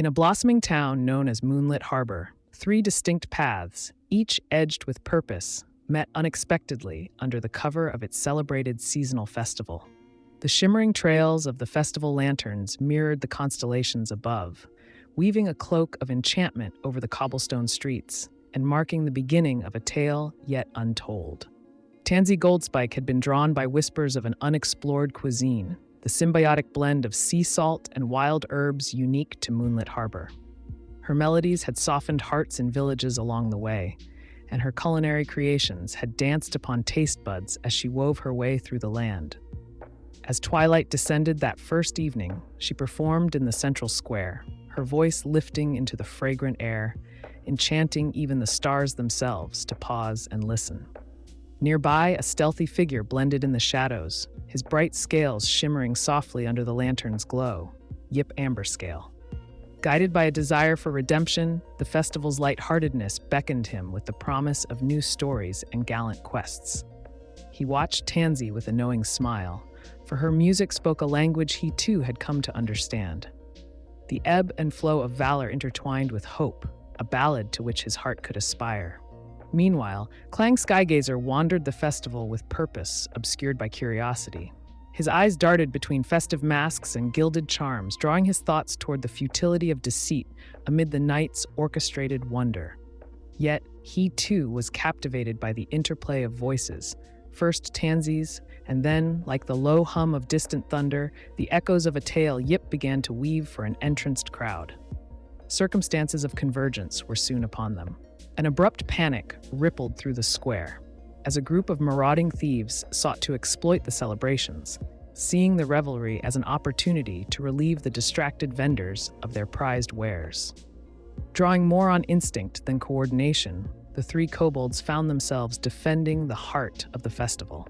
In a blossoming town known as Moonlit Harbor, three distinct paths, each edged with purpose, met unexpectedly under the cover of its celebrated seasonal festival. The shimmering trails of the festival lanterns mirrored the constellations above, weaving a cloak of enchantment over the cobblestone streets and marking the beginning of a tale yet untold. Tansy Goldspike had been drawn by whispers of an unexplored cuisine, the symbiotic blend of sea salt and wild herbs unique to Moonlit Harbor. Her melodies had softened hearts in villages along the way, and her culinary creations had danced upon taste buds as she wove her way through the land. As twilight descended that first evening, she performed in the central square, her voice lifting into the fragrant air, enchanting even the stars themselves to pause and listen. Nearby, a stealthy figure blended in the shadows, his bright scales shimmering softly under the lantern's glow, Yip Amberscale. Guided by a desire for redemption, the festival's lightheartedness beckoned him with the promise of new stories and gallant quests. He watched Tansy with a knowing smile, for her music spoke a language he too had come to understand. The ebb and flow of valor intertwined with hope, a ballad to which his heart could aspire. Meanwhile, Clang Skygazer wandered the festival with purpose, obscured by curiosity. His eyes darted between festive masks and gilded charms, drawing his thoughts toward the futility of deceit amid the night's orchestrated wonder. Yet, he too was captivated by the interplay of voices, first Tansy's, and then, like the low hum of distant thunder, the echoes of a tale Yip began to weave for an entranced crowd. Circumstances of convergence were soon upon them. An abrupt panic rippled through the square as a group of marauding thieves sought to exploit the celebrations, seeing the revelry as an opportunity to relieve the distracted vendors of their prized wares. Drawing more on instinct than coordination, the three kobolds found themselves defending the heart of the festival.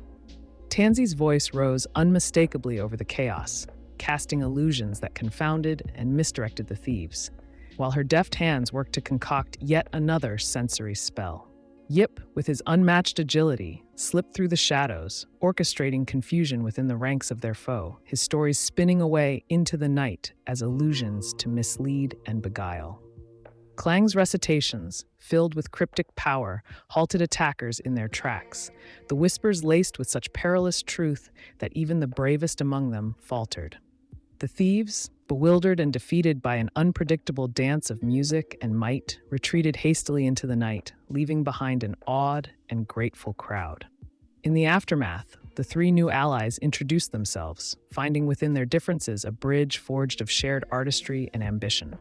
Tansy's voice rose unmistakably over the chaos, casting illusions that confounded and misdirected the thieves, while her deft hands worked to concoct yet another sensory spell. Yip, with his unmatched agility, slipped through the shadows, orchestrating confusion within the ranks of their foe, his stories spinning away into the night as illusions to mislead and beguile. Clang's recitations, filled with cryptic power, halted attackers in their tracks, the whispers laced with such perilous truth that even the bravest among them faltered. The thieves, bewildered and defeated by an unpredictable dance of music and might, retreated hastily into the night, leaving behind an awed and grateful crowd. In the aftermath, the three new allies introduced themselves, finding within their differences a bridge forged of shared artistry and ambition.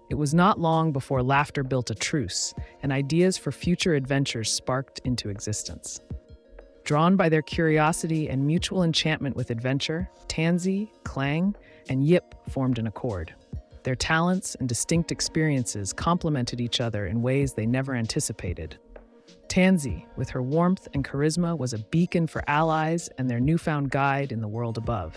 It was not long before laughter built a truce, and ideas for future adventures sparked into existence. Drawn by their curiosity and mutual enchantment with adventure, Tansy, Clang, and Yip formed an accord. Their talents and distinct experiences complemented each other in ways they never anticipated. Tansy, with her warmth and charisma, was a beacon for allies and their newfound guide in the world above.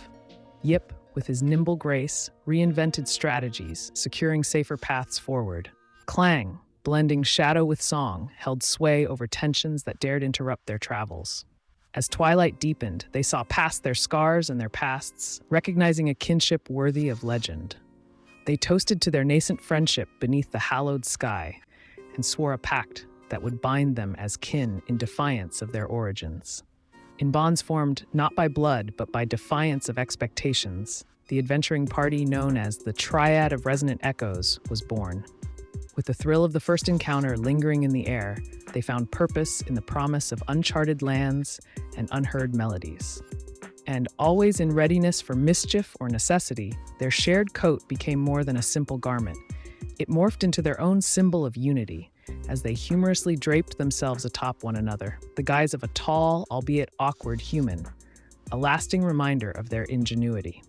Yip, with his nimble grace, reinvented strategies, securing safer paths forward. Clang, blending shadow with song, held sway over tensions that dared interrupt their travels. As twilight deepened, they saw past their scars and their pasts, recognizing a kinship worthy of legend. They toasted to their nascent friendship beneath the hallowed sky and swore a pact that would bind them as kin in defiance of their origins. In bonds formed not by blood, but by defiance of expectations, the adventuring party known as the Triad of Resonant Echoes was born. With the thrill of the first encounter lingering in the air, they found purpose in the promise of uncharted lands and unheard melodies. And always in readiness for mischief or necessity, their shared coat became more than a simple garment. It morphed into their own symbol of unity, as they humorously draped themselves atop one another, the guise of a tall, albeit awkward human, a lasting reminder of their ingenuity.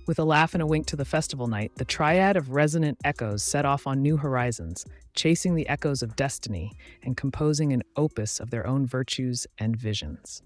With a laugh and a wink to the festival night, the Triad of Resonant Echoes set off on new horizons, chasing the echoes of destiny and composing an opus of their own virtues and visions.